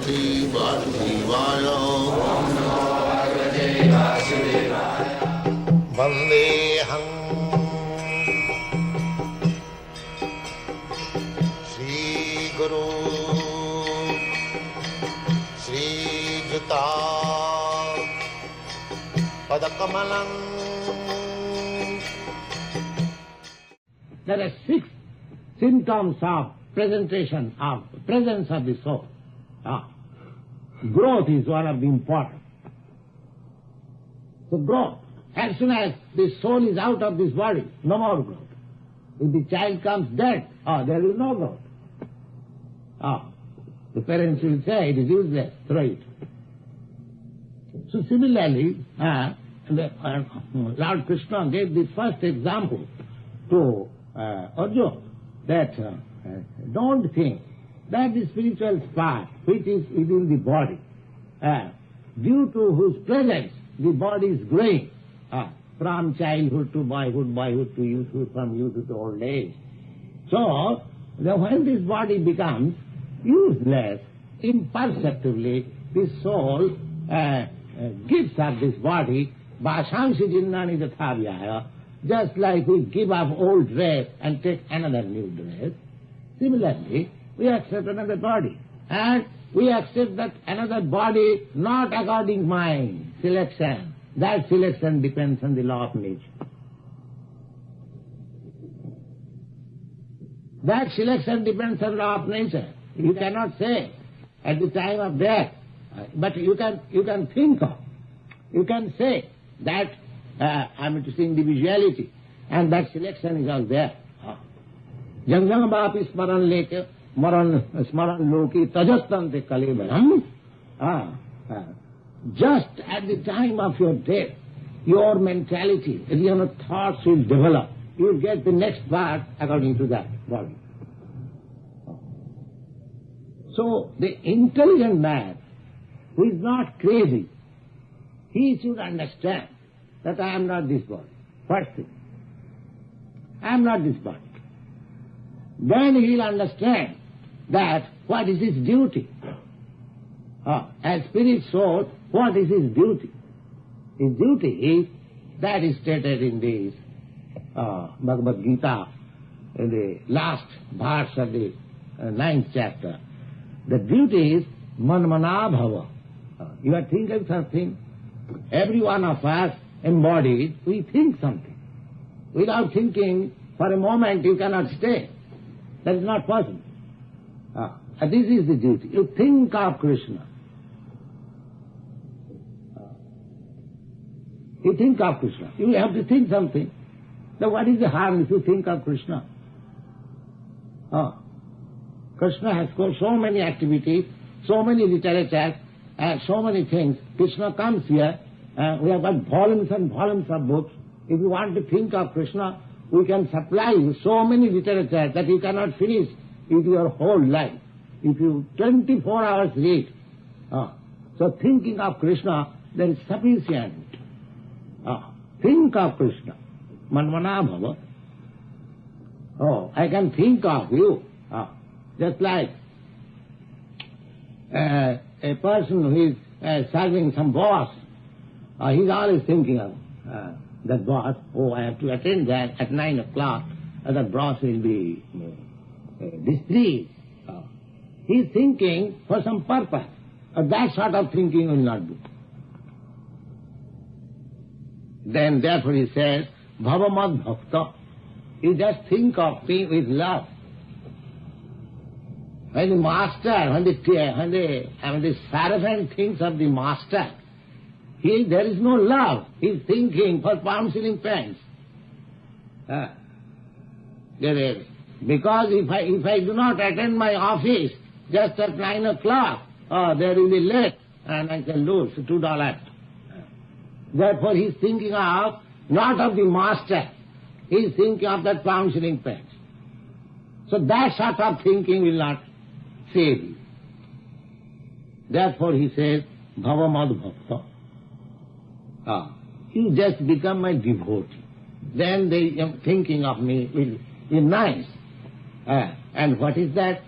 Parvati Vasudevaya. Vandeham Shri Guru Shri Juta Padakamalam. There are 6 symptoms of presence of the soul. Growth is one of the important. So growth. As soon as the soul is out of this body, no more growth. If the child comes dead, there is no growth. The parents will say it is useless, throw it. So similarly, Lord Krishna gave the first example to Arjuna that don't think that the spiritual spark which is within the body, due to whose presence the body is growing, from childhood to boyhood, boyhood to youthhood, from youthhood to old age. So, when this body becomes useless, imperceptibly the soul gives up this body, Vashamsi jinnani tathavyaya, just like we give up old dress and take another new dress. Similarly, we accept another body. And we accept that another body not according my selection. That selection depends on the law of nature. That selection depends on the law of nature. You cannot say at the time of death, but you can think of. You can say that I'm to see individuality, and that selection is all there. Jang jang baapi smaran leke, smaran loki, tajastante kalebhayam. Just at the time of your death, your mentality, your thoughts will develop. You will get the next part according to that body. So the intelligent man who is not crazy, he should understand that I am not this body. First thing, I am not this body. Then he will understand that what is his duty. As spirit soul, what is his duty? His duty is, that is stated in this Bhagavad Gita, in the last verse of the 9th chapter. The duty is manmana bhava. You are thinking something. Every one of us embodied, we think something. Without thinking, for a moment you cannot stay. That is not possible. This is the duty. You think of Krishna. You think of Krishna. You have to think something. So what is the harm if you think of Krishna? Krishna has got so many activities, so many literature, so many things. Krishna comes here. We have got volumes and volumes of books. If you want to think of Krishna, we can supply you so many literature that you cannot finish with your whole life. If you 24 hours read. So thinking of Krishna, then is sufficient. Think of Krishna. Manmana bhava. I can think of you. Just like a person who is serving some boss, he's always thinking of that boss. I have to attend that at 9 o'clock. That boss will be displeased. He's thinking for some purpose. That sort of thinking will not do. Then therefore he says, Bhavamad Bhakta. You just think of me with love. When the master, when the servant thinks of the master, there is no love. He is thinking for pound ceiling pens. Because if I do not attend my office just at 9 o'clock, there will be late and I can lose $2. Therefore he is thinking of, not of the master, he is thinking of that pound shilling pence. So that sort of thinking will not save you. Therefore he says, Bhavamad Bhakta. You just become my devotee. Then the thinking of me will be nice. And what is that?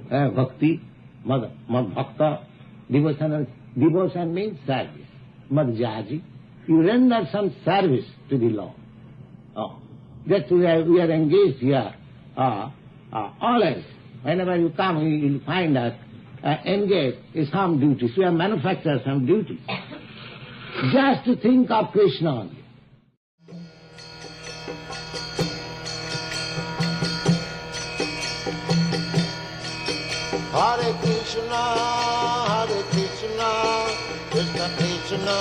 Bhakti. Mad Bhakta, devotion means service. Madhyaji, you render some service to the Lord. Just we are engaged here. Always, whenever you come, you will find us engaged in some duties. We have manufactured some duties. Just to think of Krishna only. Hare Krishna, Krishna Krishna,